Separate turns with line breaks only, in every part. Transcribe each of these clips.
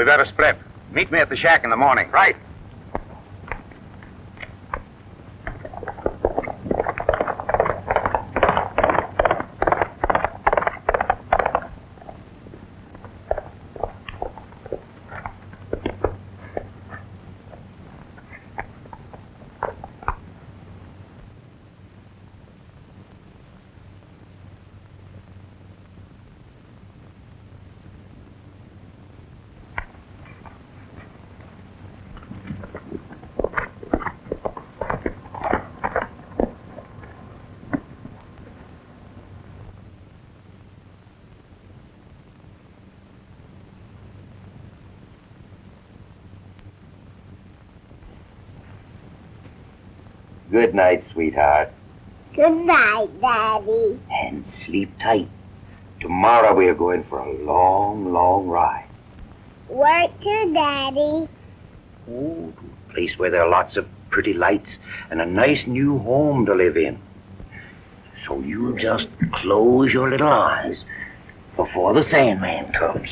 We better split. Meet me at the shack in the morning.
Right.
Good night, sweetheart.
Good night, Daddy.
And sleep tight. Tomorrow we are going for a long, long ride.
Where to, Daddy?
Oh, to a place where there are lots of pretty lights and a nice new home to live in. So you just close your little eyes before the Sandman comes.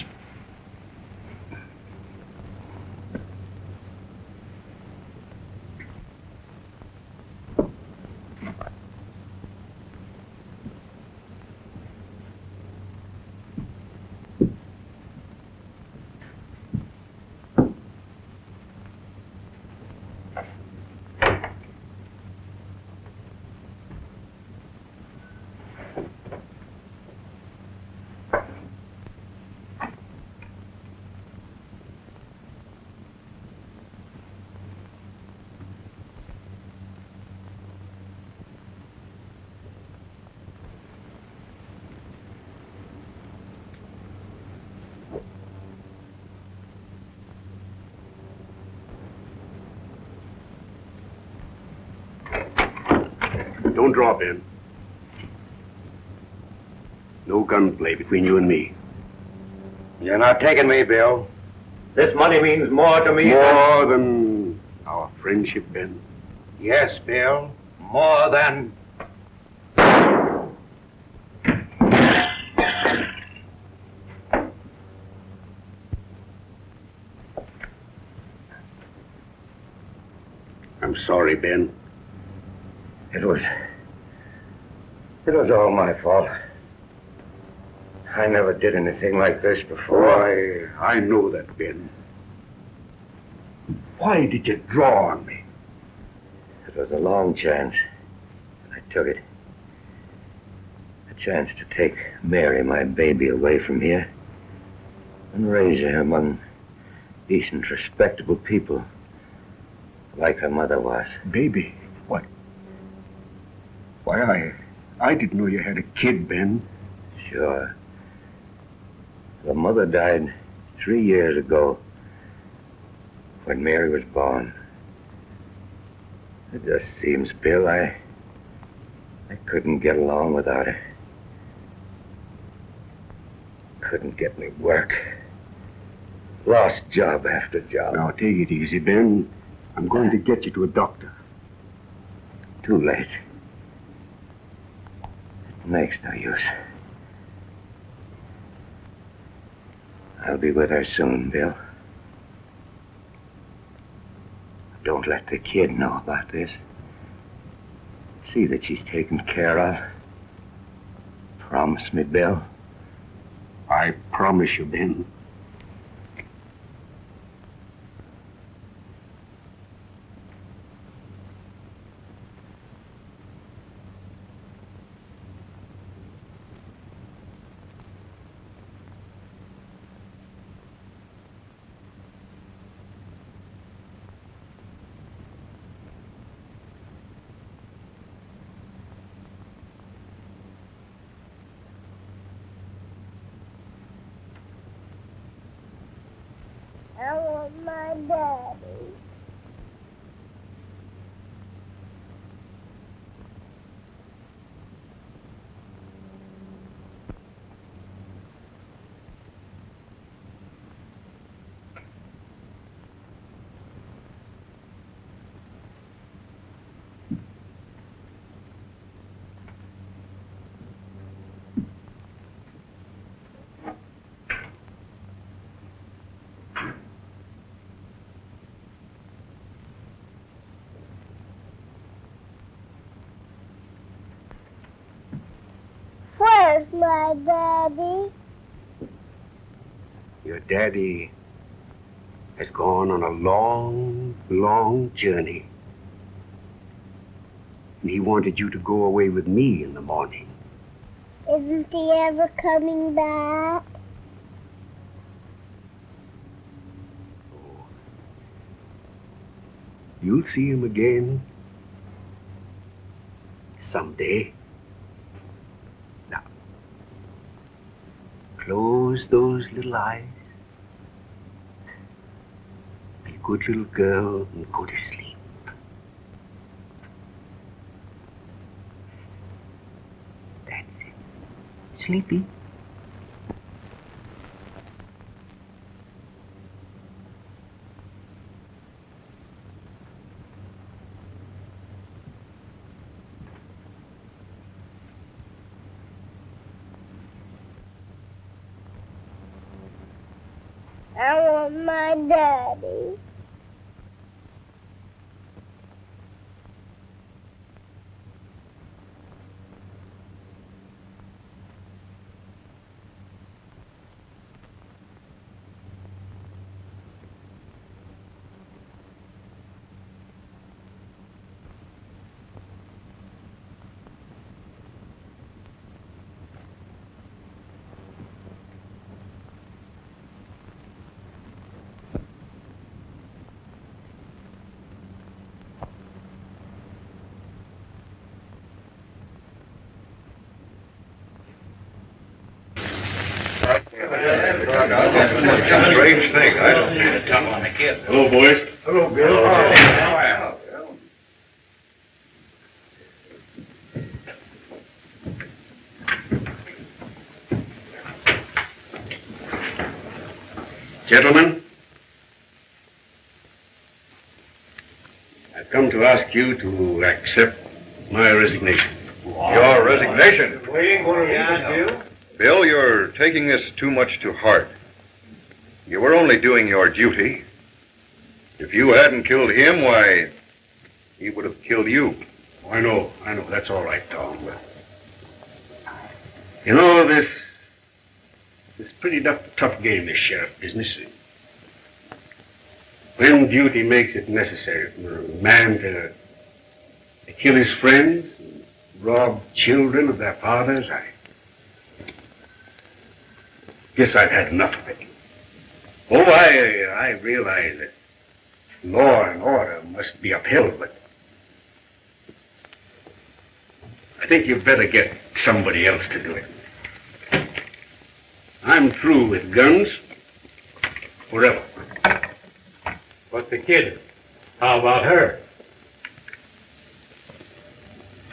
Don't drop in. No gunplay between you and me.
You're not taking me, Bill.
This money means more to me
More than our friendship, Ben.
Yes, Bill. More than...
I'm sorry, Ben.
It was all my fault. I never did anything like this before.
I know that, Ben. Why did you draw on me?
It was a long chance. I took it. A chance to take Mary, my baby, away from here and raise her among decent, respectable people like her mother was.
Baby? What? Why, I didn't know you had a kid, Ben.
Sure. The mother died 3 years ago when Mary was born. It just seems, Bill, I couldn't get along without her. Couldn't get any work. Lost job after job.
Now, take it easy, Ben. I'm going to get you to a doctor.
Too late. It makes no use. I'll be with her soon, Bill. Don't let the kid know about this. See that she's taken care of. Promise me, Bill.
I promise you, Ben.
I want my daddy. my daddy?
Your daddy has gone on a long, long journey. And he wanted you to go away with me in the morning.
Isn't he ever coming back?
Oh. You'll see him again someday. Now, close those little eyes. Be a good little girl and go to sleep. That's it. Sleepy.
I want my daddy.
Strange thing. I don't need a tongue on the kid.
Hello, boys.
Hello, Bill. Gentlemen, I've come to ask you to accept my resignation.
Your resignation?
We ain't going to ask you.
Bill, you're taking this too much to heart. You were only doing your duty. If you hadn't killed him, why, he would have killed you.
I know. That's all right, Tom. You know, this pretty tough game, this sheriff business. When duty makes it necessary for a man to kill his friends, rob children of their fathers, I guess I've had enough of it. Oh, I realize that law and order must be upheld, but I think you'd better get somebody else to do it. I'm through with guns forever.
But the kid, how about her?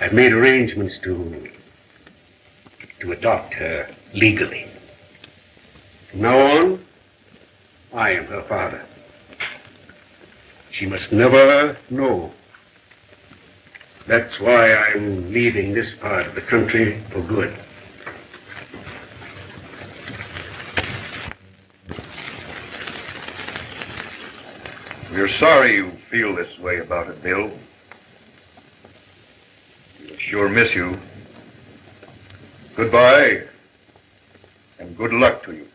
I've made arrangements to adopt her legally. From now on, I am her father. She must never know. That's why I'm leaving this part of the country for good.
We're sorry you feel this way about it, Bill. We'll sure miss you. Goodbye, and good luck to you.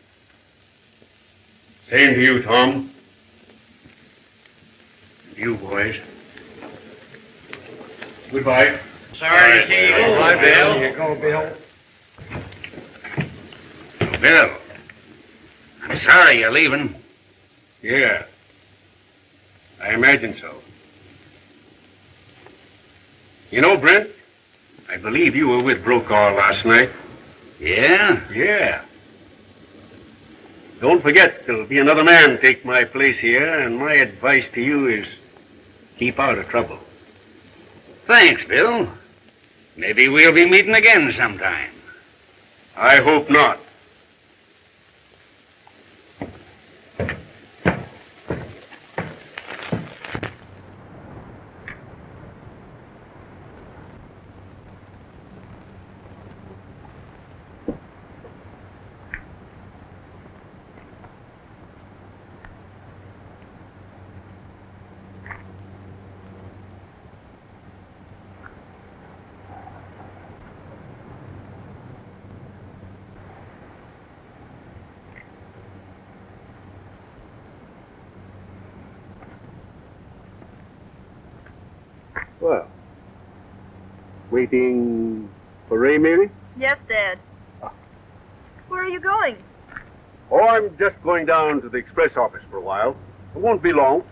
Same to you, Tom. And you, boys. Goodbye.
Sorry to see you go.
Bye, Bill.
Here you go, Bill.
Bill, I'm sorry you're leaving.
Yeah. I imagine so. You know, Brent, I believe you were with Brokaw last night.
Yeah?
Yeah. Don't forget, there'll be another man take my place here, and my advice to you is keep out of trouble.
Thanks, Bill. Maybe we'll be meeting again sometime.
I hope not. Well, waiting for Ray, Mary?
Yes, Dad. Where are you going?
Oh, I'm just going down to the express office for a while. It won't be long.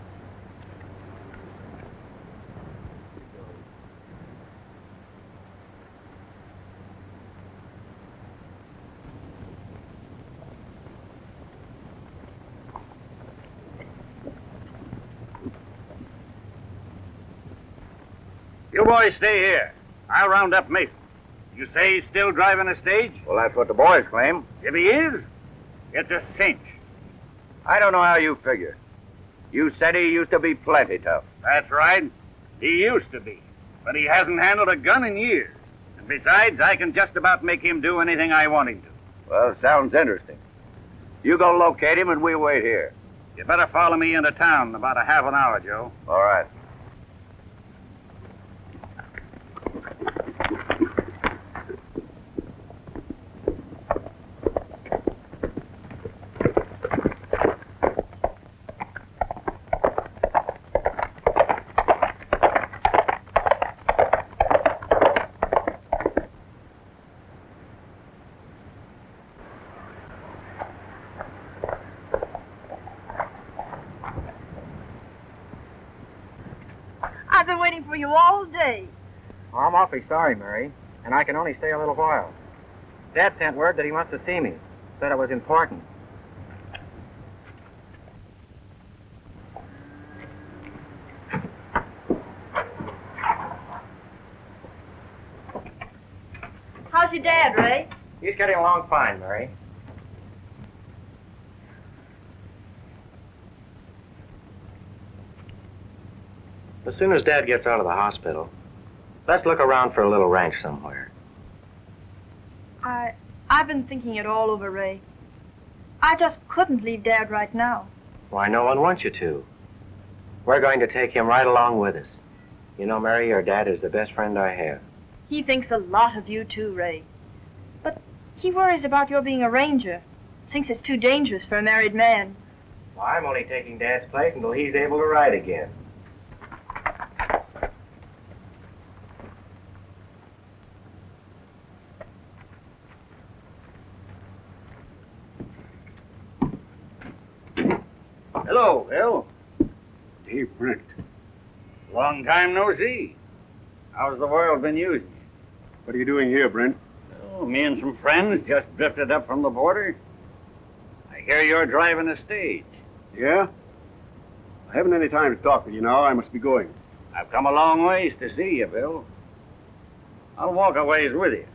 You boys stay here. I'll round up Mason. You say he's still driving a stage?
Well, that's what the boys claim.
If he is, it's a cinch.
I don't know how you figure. You said he used to be plenty tough.
That's right. He used to be. But he hasn't handled a gun in years. And besides, I can just about make him do anything I want him to.
Well, sounds interesting. You go locate him and we'll wait here.
You better follow me into town in about a half an hour, Joe.
All right.
I've been waiting for you all day.
Well, I'm awfully sorry, Mary, and I can only stay a little while. Dad sent word that he wants to see me. Said it was important.
How's your dad, Ray?
He's getting along fine, Mary. As soon as Dad gets out of the hospital, let's look around for a little ranch somewhere.
I've been thinking it all over, Ray. I just couldn't leave Dad right now.
Why, no one wants you to. We're going to take him right along with us. You know, Mary, your dad is the best friend I have.
He thinks a lot of you, too, Ray. But he worries about your being a ranger. Thinks it's too dangerous for a married man.
Well, I'm only taking Dad's place until he's able to ride again.
Hello, Bill.
Hey, Brent.
Long time no see. How's the world been using you?
What are you doing here, Brent?
Oh, me and some friends just drifted up from the border. I hear you're driving a stage.
Yeah? I haven't any time to talk with you now. I must be going.
I've come a long ways to see you, Bill. I'll walk a ways with you.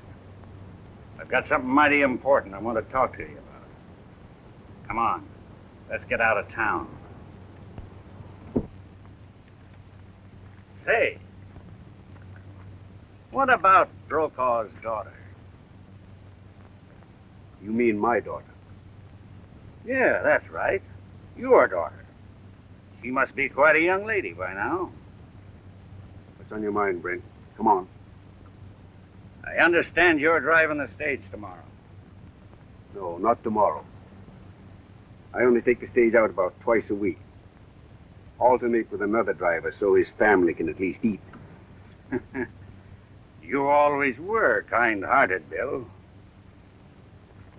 I've got something mighty important I want to talk to you about. Come on, let's get out of town. Say, what about Brokaw's daughter?
You mean my daughter?
Yeah, that's right. Your daughter. She must be quite a young lady by now.
What's on your mind, Brent? Come on.
I understand you're driving the stage tomorrow.
No, not tomorrow. I only take the stage out about twice a week. Alternate with another driver so his family can at least eat.
You always were kind-hearted, Bill.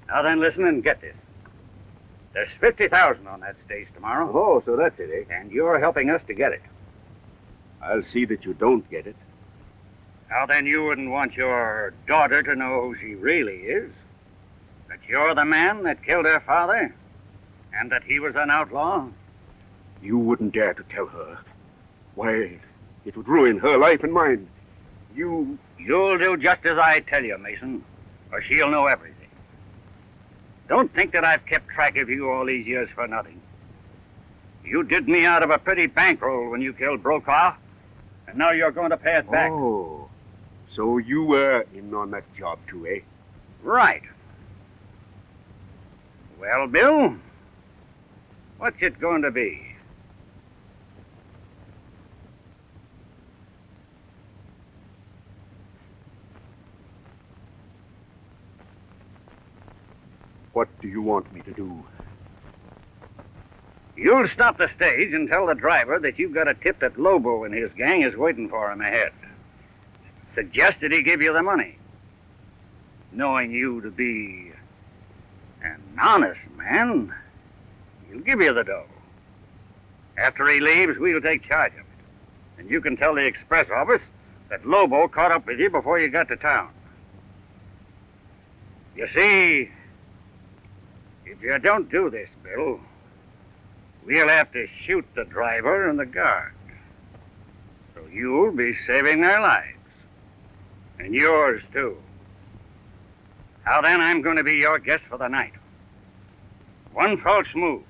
Now then, listen and get this. There's $50,000 on that stage tomorrow.
Oh, so that's it, eh?
And you're helping us to get it.
I'll see that you don't get it.
Now then, you wouldn't want your daughter to know who she really is. That you're the man that killed her father. And that he was an outlaw.
You wouldn't dare to tell her. Why, it would ruin her life and mine.
You'll do just as I tell you, Mason, or she'll know everything. Don't think that I've kept track of you all these years for nothing. You did me out of a pretty bankroll when you killed Brokaw, and now you're going to pay it back.
Oh, so you were in on that job too, eh?
Right. Well, Bill, what's it going to be?
What do you want me to do?
You'll stop the stage and tell the driver that you've got a tip that Lobo and his gang is waiting for him ahead. Suggest that he give you the money. Knowing you to be an honest man, he'll give you the dough. After he leaves, we'll take charge of it. And you can tell the express office that Lobo caught up with you before you got to town. You see, if you don't do this, Bill, we'll have to shoot the driver and the guard. So you'll be saving their lives. And yours, too. Now then, I'm going to be your guest for the night. One false move,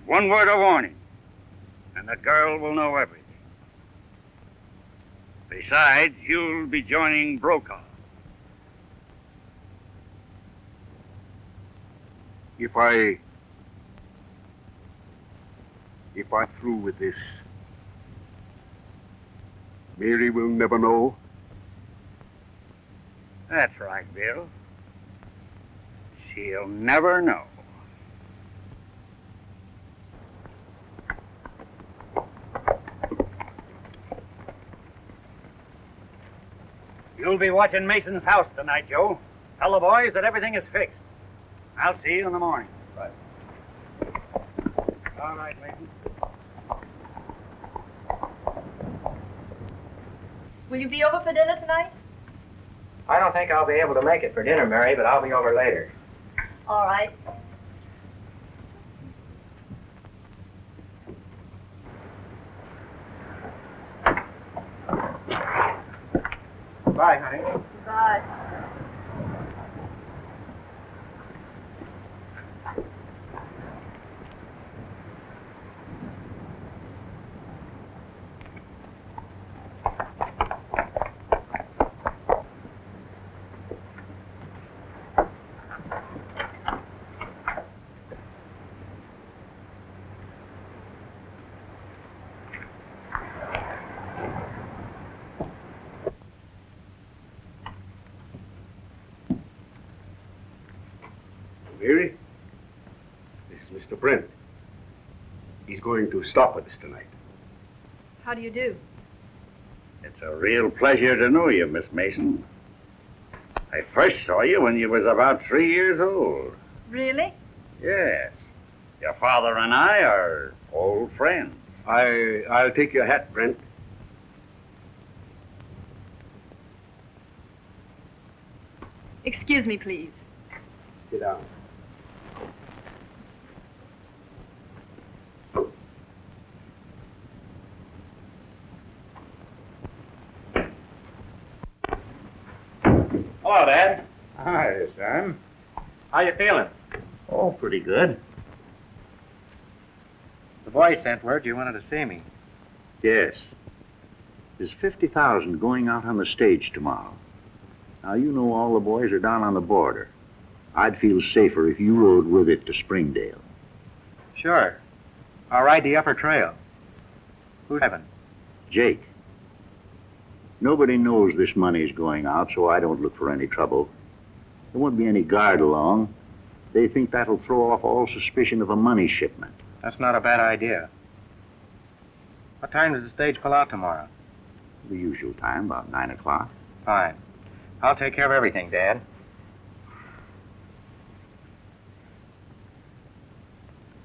one word of warning, and the girl will know everything. Besides, you'll be joining Brokaw.
If I'm through with this, Mary will never know.
That's right, Bill. She'll never know. You'll be watching Mason's house tonight, Joe. Tell the boys that everything is fixed. I'll see you in the morning. Right. All right, Mason.
Will you be over for dinner tonight?
I don't think I'll be able to make it for dinner, Mary, but I'll be over later.
All right.
Bye, honey.
Bye.
Mary, this is Mr. Brent. He's going to stop with us tonight.
How do you do?
It's a real pleasure to know you, Miss Mason. I first saw you when you was about 3 years old.
Really?
Yes. Your father and I are old friends.
I'll take your hat, Brent.
Excuse me, please.
Sit down.
Hello, Dad.
Hi, son.
How you feeling?
Oh, pretty good.
The boy sent word you wanted to see me.
Yes. There's 50,000 going out on the stage tomorrow. Now, you know all the boys are down on the border. I'd feel safer if you rode with it to Springdale.
Sure. I'll ride the upper trail. Who's driving?
Jake. Nobody knows this money's going out, so I don't look for any trouble. There won't be any guard along. They think that'll throw off all suspicion of a money shipment.
That's not a bad idea. What time does the stage pull out tomorrow?
The usual time, about 9 o'clock.
Fine. I'll take care of everything, Dad.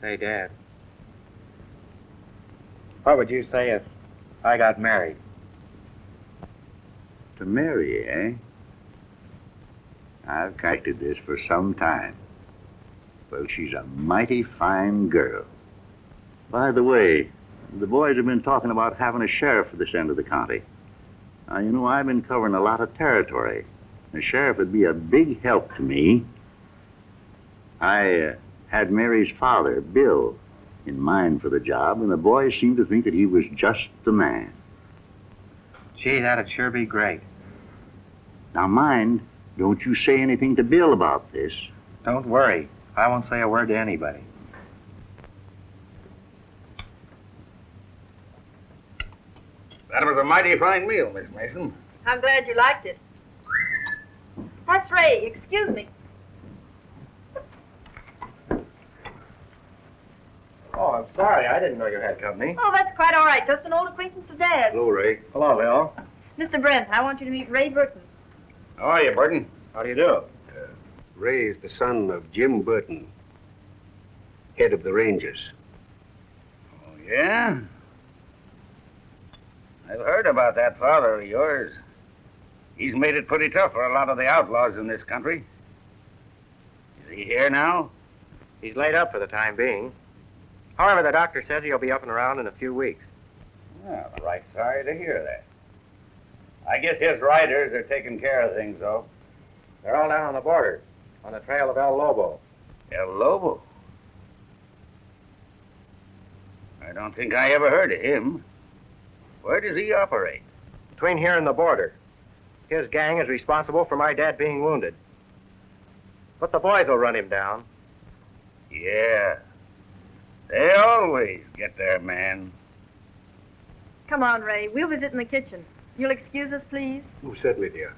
Say, Dad, what would you say if I got married?
To Mary, eh? I've calculated this for some time. Well, she's a mighty fine girl. By the way, the boys have been talking about having a sheriff for this end of the county. Now, you know, I've been covering a lot of territory. The sheriff would be a big help to me. I had Mary's father, Bill, in mind for the job, and the boys seemed to think that he was just the man.
Gee, that'd sure be great.
Now, mind, don't you say anything to Bill about this.
Don't worry. I won't say a word to anybody.
That was a mighty fine meal, Miss Mason.
I'm glad you liked it. That's Ray. Excuse me.
Oh, I'm sorry. I didn't know you had company.
Oh, that's quite all right. Just an old acquaintance of Dad's.
Hello, Ray.
Hello, Earl.
Mr. Brent, I want you to meet Ray Burton.
How are you, Burton? How do you do?
Ray is the son of Jim Burton, head of the Rangers.
Oh, yeah? I've heard about that father of yours. He's made it pretty tough for a lot of the outlaws in this country. Is he here now?
He's laid up for the time being. However, the doctor says he'll be up and around in a few weeks.
Well, I'm right sorry to hear that. I guess his riders are taking care of things, though.
They're all down on the border, on the trail of El Lobo.
El Lobo? I don't think I ever heard of him. Where does he operate?
Between here and the border. His gang is responsible for my dad being wounded. But the boys will run him down.
Yeah. They always get their man.
Come on, Ray. We'll visit in the kitchen. You'll excuse us, please?
Oh, certainly, dear.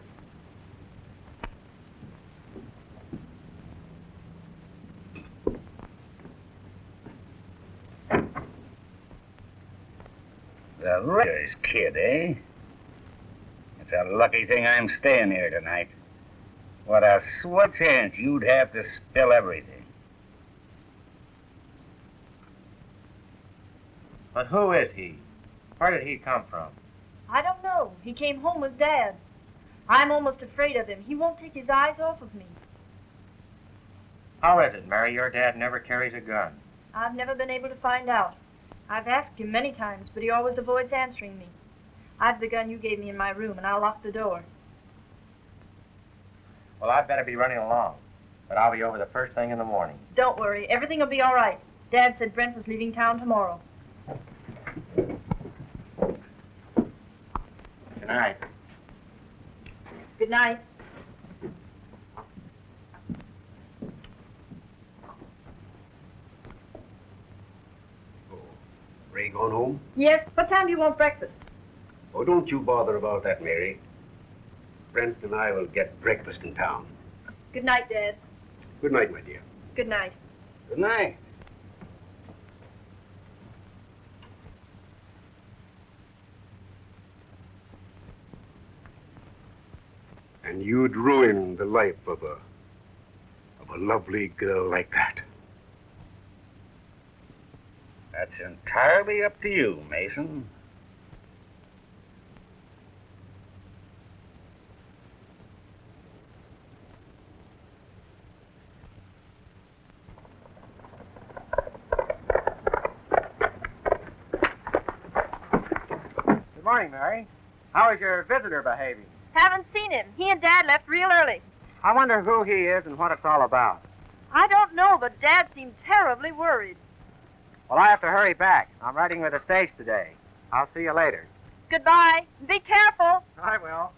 The Raiders kid, eh? It's a lucky thing I'm staying here tonight. What a swell chance you'd have to spill everything.
But who is he? Where did he come from?
I don't know. He came home with Dad. I'm almost afraid of him. He won't take his eyes off of me.
How is it, Mary? Your dad never carries a gun.
I've never been able to find out. I've asked him many times, but he always avoids answering me. I've the gun you gave me in my room, and I'll lock the door.
Well, I'd better be running along. But I'll be over the first thing in the morning.
Don't worry. Everything will be all right. Dad said Brent was leaving town tomorrow.
Good night.
Good night.
Ray gone home?
Yes. What time do you want breakfast?
Oh, don't you bother about that, Mary. Brent and I will get breakfast in town.
Good night, Dad.
Good night, my dear.
Good night.
Good night.
And you'd ruin the life of a lovely girl like that.
That's entirely up to you, Mason.
Good morning, Mary. How is your visitor behaving?
Haven't seen him. He and Dad left real early.
I wonder who he is and what it's all about.
I don't know, but Dad seemed terribly worried.
Well, I have to hurry back. I'm riding with the stage today. I'll see you later.
Goodbye. Be careful.
I will.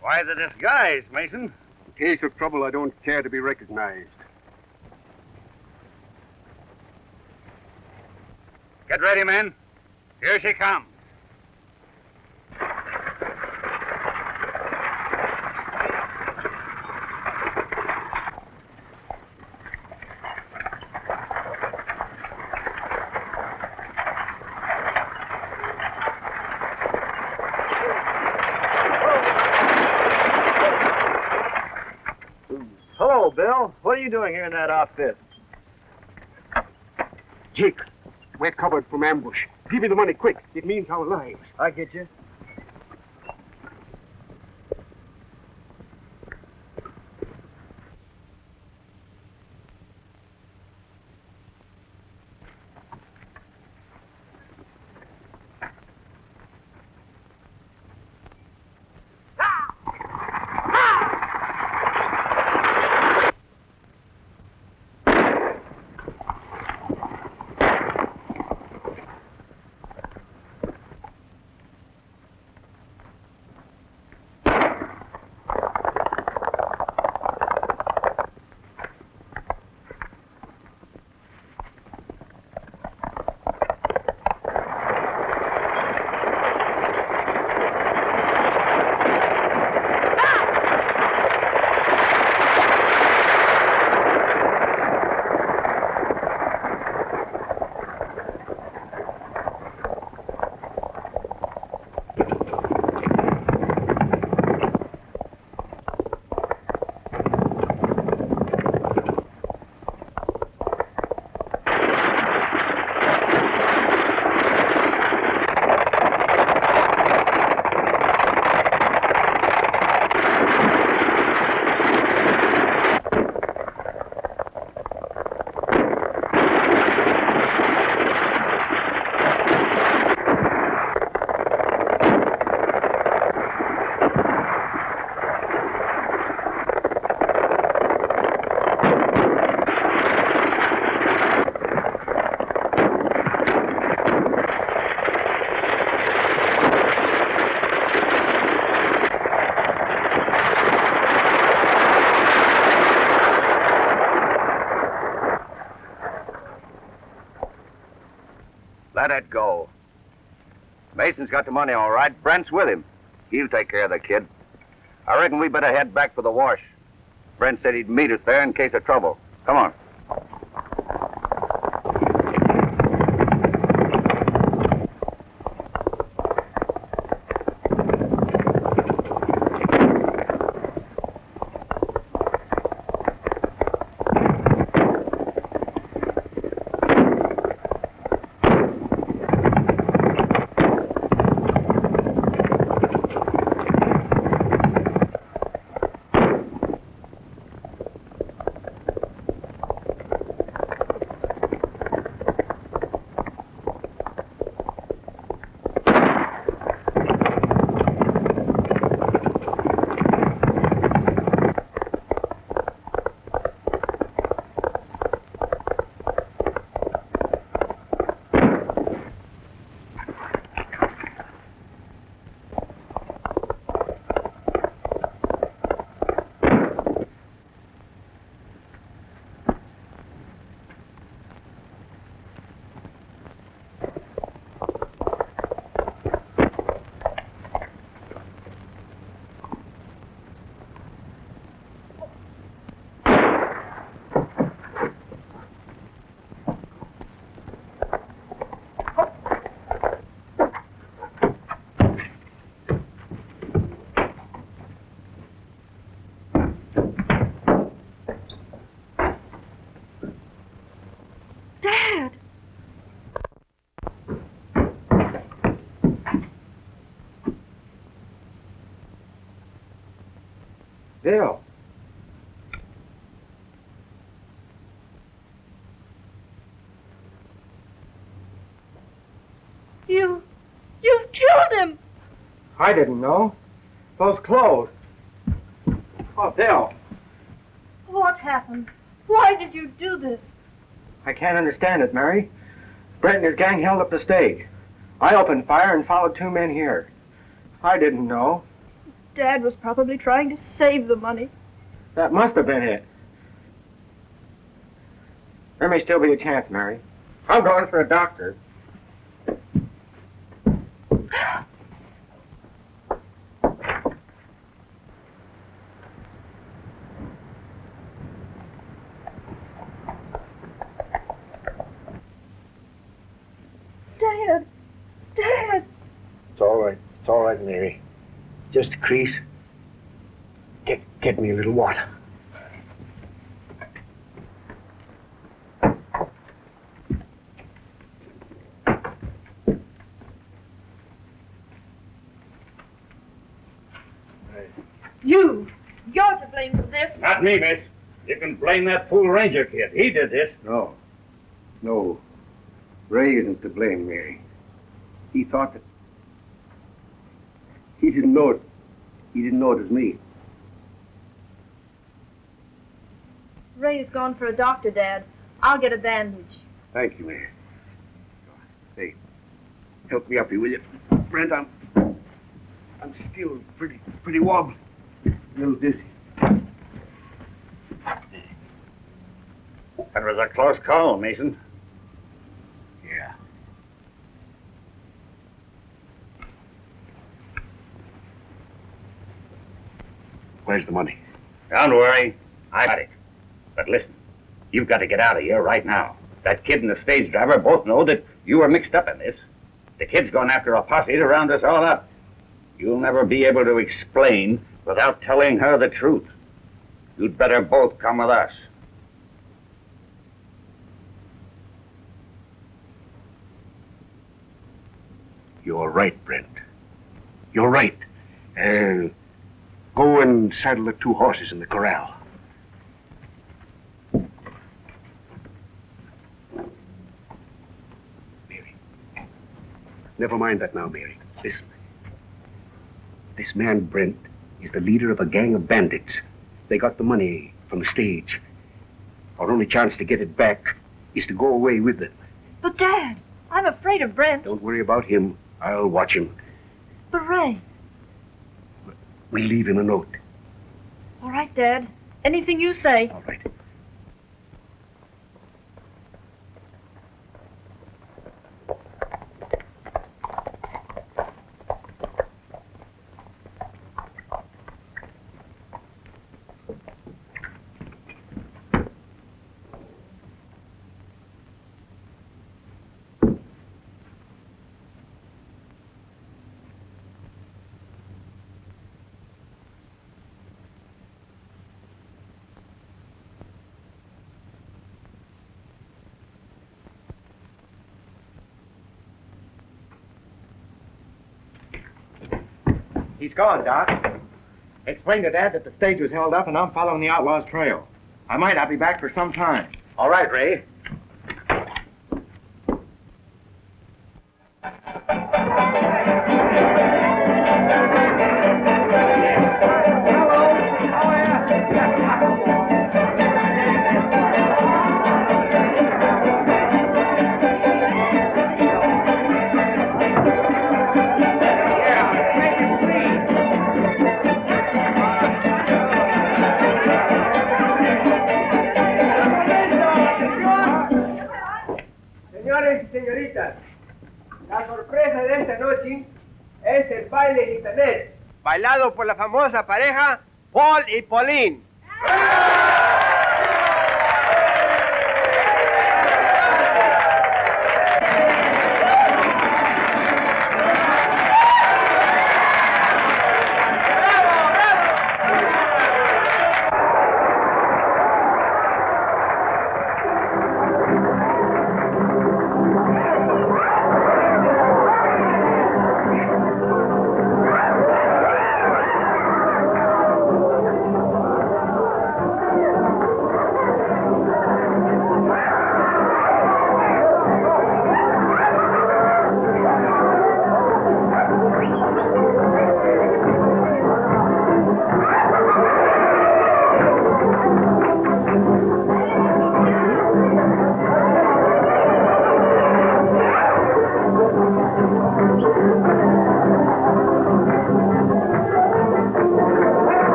Why the disguise, Mason?
In case of trouble, I don't care to be recognized.
Get ready, men. Here she comes.
Hello, Bill. What are you doing here in that outfit?
Jake, we're covered from ambush. Give me the money quick. It means our lives.
I get you.
Let it go. Mason's got the money all right. Brent's with him. He'll take care of the kid. I reckon we better head back for the wash. Brent said he'd meet us there in case of trouble. Come on.
Bill.
You've killed him!
I didn't know. Those clothes. Oh, Bill.
What happened? Why did you do this?
I can't understand it, Mary. Brent and his gang held up the stage. I opened fire and followed 2 men here. I didn't know.
Dad was probably trying to save the money.
That must have been it. There may still be a chance, Mary. I'm going for a doctor.
Dad! Dad!
It's all right. It's all right, Mary. Just a crease. Get me a little water.
You're to blame for this.
Not me, miss. You can blame that fool ranger kid. He did this.
No. Ray isn't to blame, Mary. He thought that... He didn't know it. He didn't know it was me.
Ray's gone for a doctor, Dad. I'll get a bandage.
Thank you, Mary. Hey, help me up here, will you? Brent, I'm still pretty wobbly. A little dizzy.
That was a close call, Mason.
Yeah. Where's the money?
Don't worry. I got it. But listen, you've got to get out of here right now. That kid and the stage driver both know that you were mixed up in this. The kid's gone after a posse to round us all up. You'll never be able to explain without telling her the truth. You'd better both come with us.
You're right, Brent. You're right. Go and saddle the 2 horses in the corral. Mary. Never mind that now, Mary. Listen. This man, Brent, is the leader of a gang of bandits. They got the money from the stage. Our only chance to get it back is to go away with them.
But, Dad, I'm afraid of Brent.
Don't worry about him. I'll watch him.
But Ray.
We'll leave him a note.
All right, Dad. Anything you say.
All right.
He's gone, Doc. Explain to Dad that the stage was held up and I'm following the Outlaws' trail. I might not be back for some time.
All right, Ray.
Señores y señoritas, la sorpresa de esta noche es el baile en internet, bailado por la famosa pareja Paul y Pauline.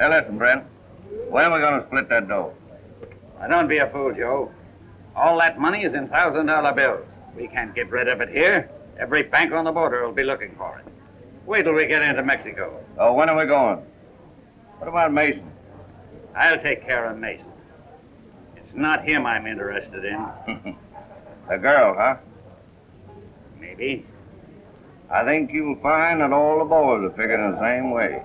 Hey, listen, Brent. When are we going to split that dough? Now, don't be a fool, Joe. All that money is in $1,000 bills. We can't get rid of it here. Every banker on the border will be looking for it. Wait till we get into Mexico.
Oh, when are we going? What about Mason?
I'll take care of Mason. It's not him I'm interested in.
The girl, huh?
Maybe.
I think you'll find that all the boys are figuring the same way.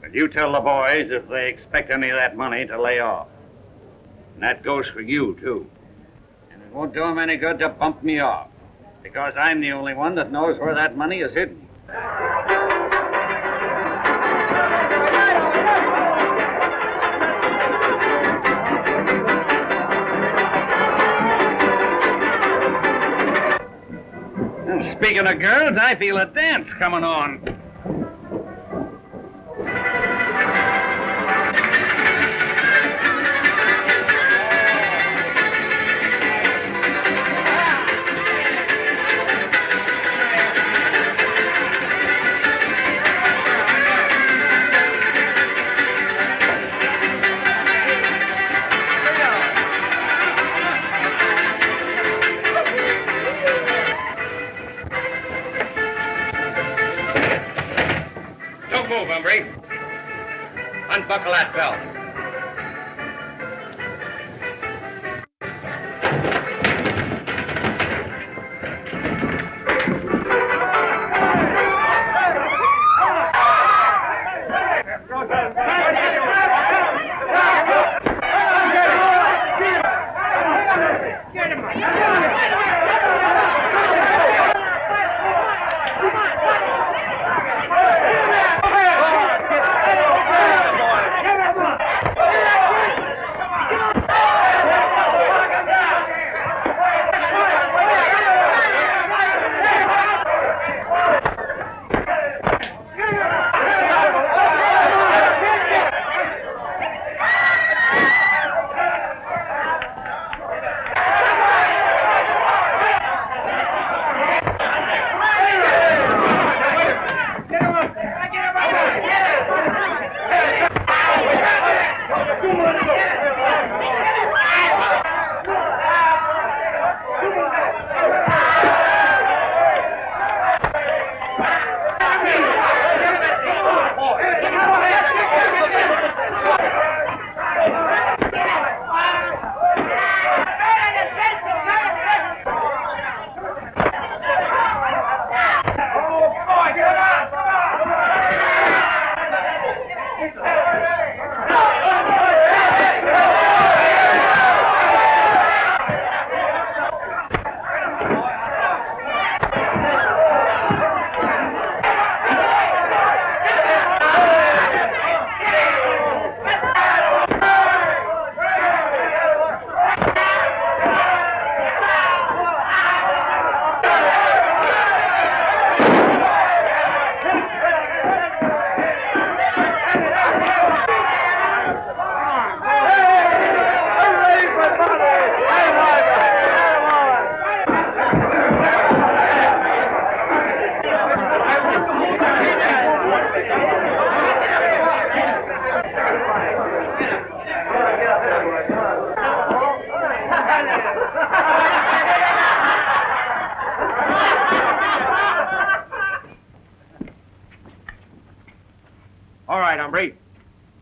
But you tell the boys if they expect any of that money to lay off. And that goes for you, too. And it won't do them any good to bump me off, because I'm the only one that knows where that money is hidden. And speaking of girls, I feel a dance coming on.
move, hombre. Unbuckle that belt.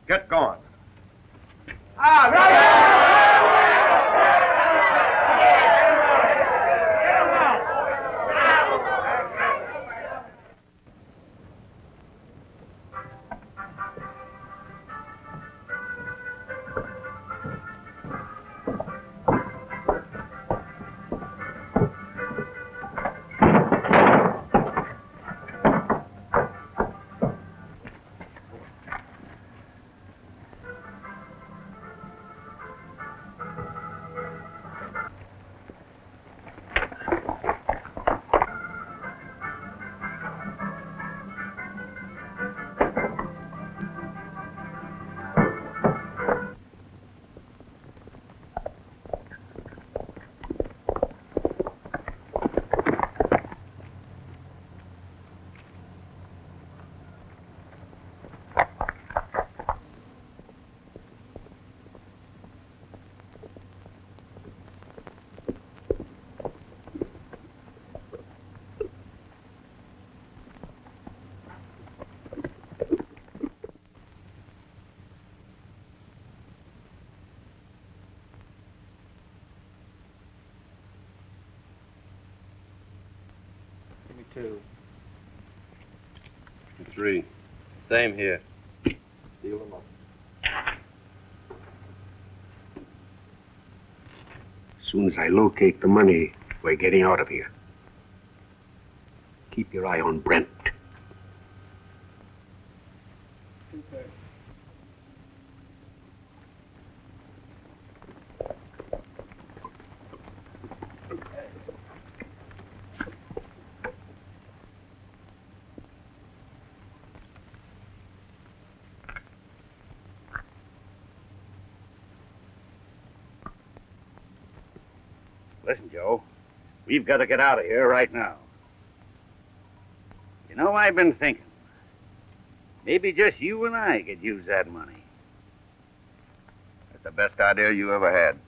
Get going.
Me too.
3. Same here.
Deal them up.
As soon as I locate the money, we're getting out of here. Keep your eye on Brent.
Okay.
Listen, Joe, we've got to get out of here right now. You know, I've been thinking. Maybe just you and I could use that money.
That's the best idea you ever had.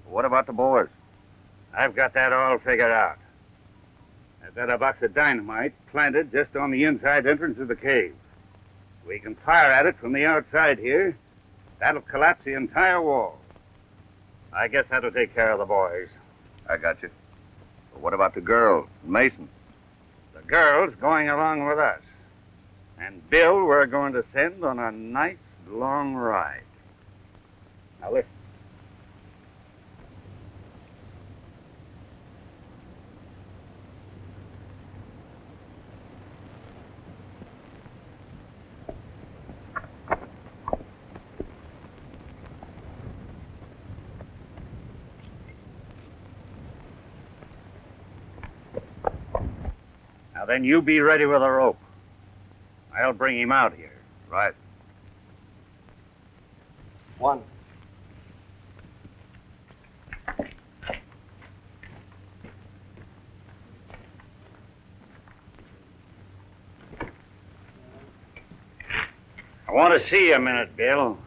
But what about the boys?
I've got that all figured out. I've got a box of dynamite planted just on the inside entrance of the cave. We can fire at it from the outside here. That'll collapse the entire wall. I guess that'll take care of the boys.
I got you. But what about the girl, Mason?
The girl's going along with us. And Bill, we're going to send on a nice long ride. Now listen. Now then, you be ready with a rope. I'll bring him out here.
Right.
One.
I want to see you a minute, Bill.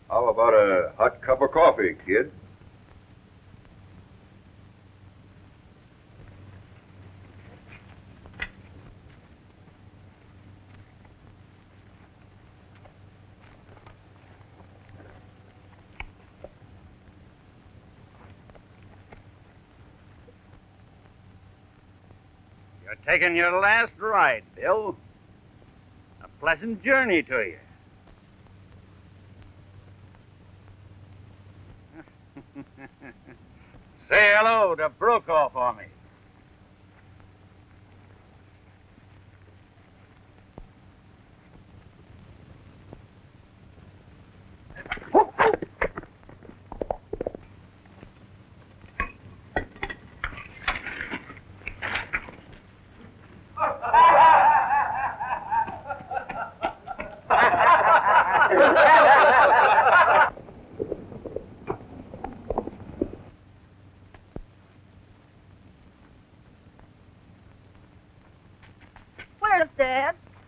How about a hot cup of coffee, kid?
You're taking your last ride, Bill. A pleasant journey to you. Say hello to Brokaw for me.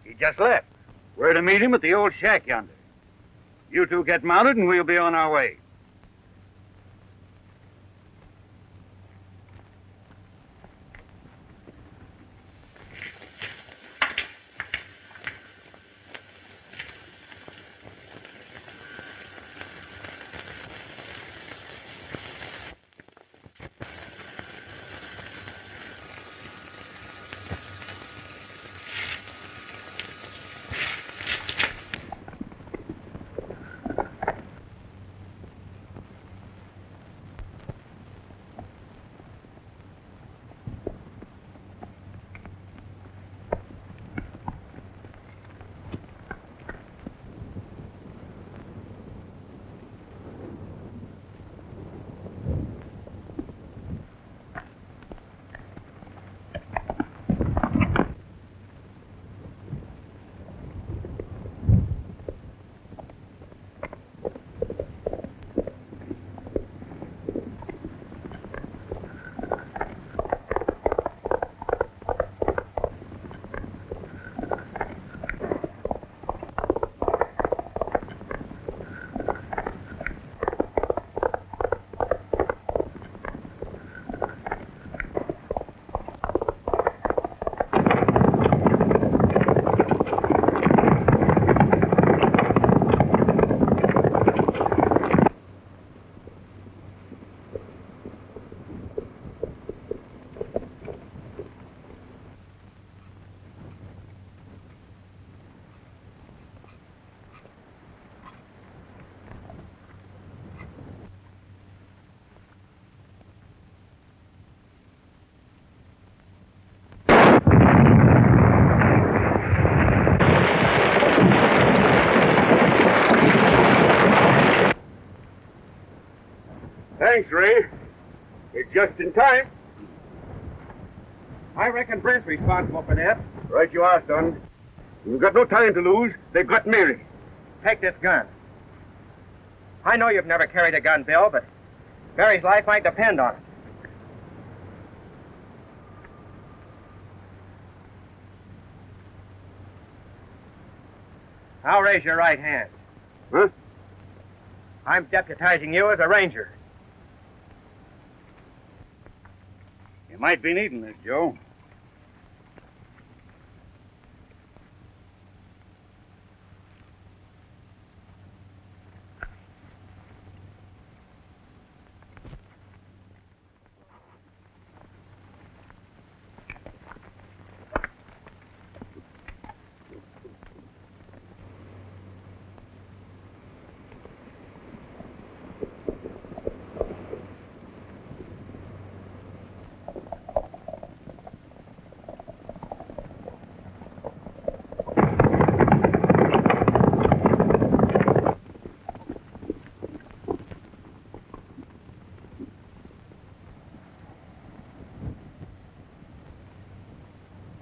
He just left. We're to meet him at the old shack yonder. You two get mounted and we'll be on our way.
Thanks, Ray. You're just in time.
I reckon Brent's responsible for that.
Right you are, son. You've got no time to lose. They've got Mary.
Take this gun. I know you've never carried a gun, Bill, but Mary's life might depend on it. I'll raise your right hand.
Huh?
I'm deputizing you as a ranger.
You might be needing this, Joe.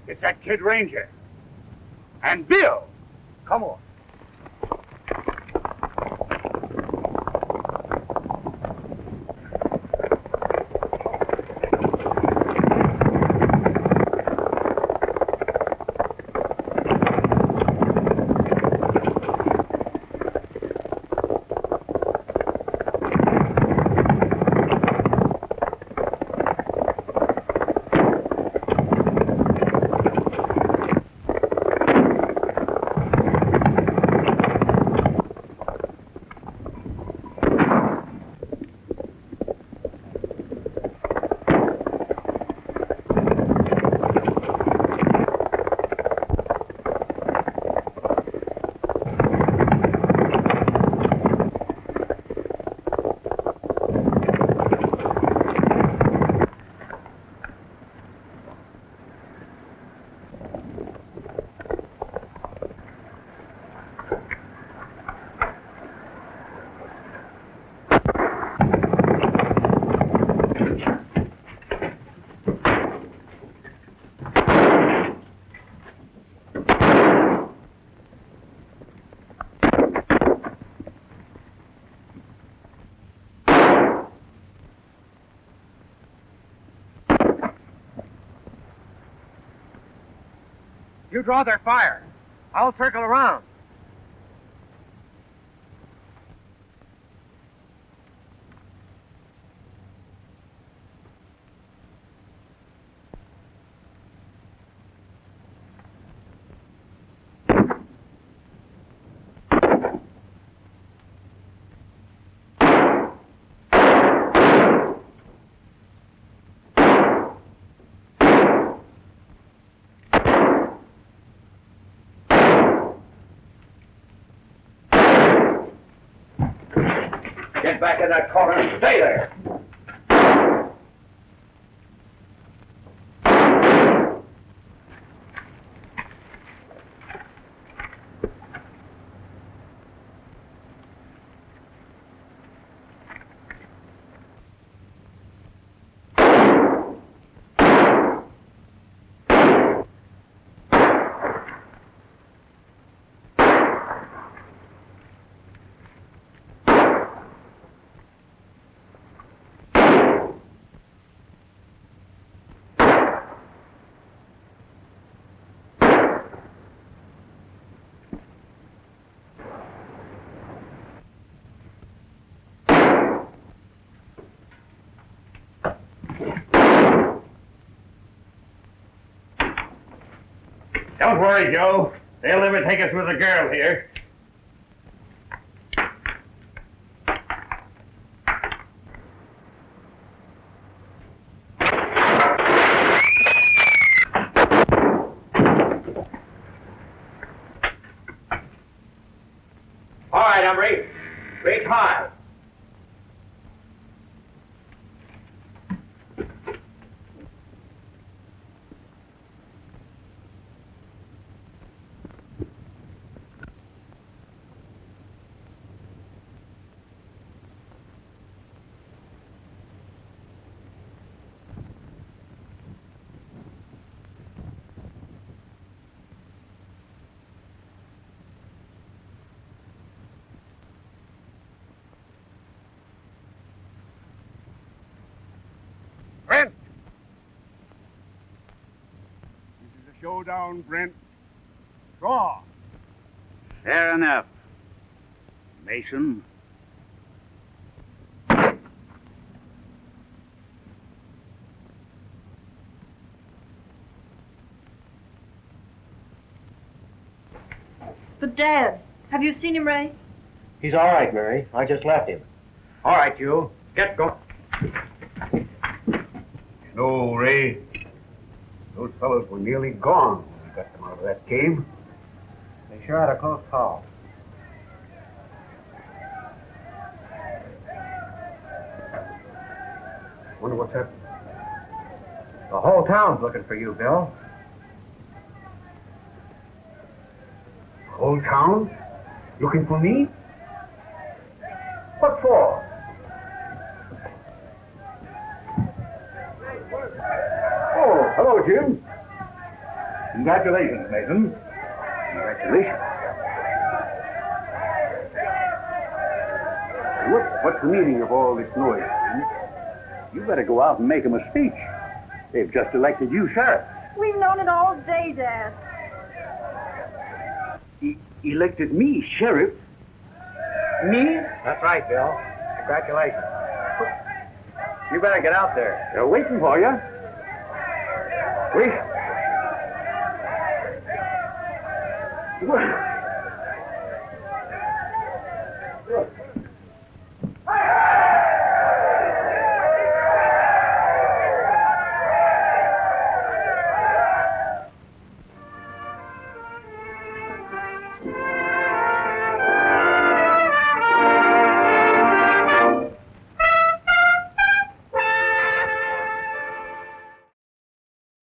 It's that Kid Ranger. And Bill. Come on.
You draw their fire. I'll circle around.
Get back in that corner and stay there.
Don't worry, Joe. They'll never take us with a girl here. All right, Humphrey. Reach high.
showdown, Brent. Draw.
Fair enough. Mason.
But, Dad, have you seen him, Ray?
He's all right, Mary. I just left him. All right, you. Get going.
No, Ray. Those fellows were nearly gone when we got them out of that cave.
They sure had a close call.
Wonder what's happened.
The whole town's looking for you, Bill.
Whole town? Looking for me? What for? Oh, hello, Jim. Congratulations, Mason. Congratulations. What's the meaning of all this noise, Jim?
You better go out and make him a speech. They've just elected you sheriff.
We've known it all day, Dad.
Elected me sheriff? Me?
That's right, Bill. Congratulations. You better get out there.
They're waiting for you. Wait. Well,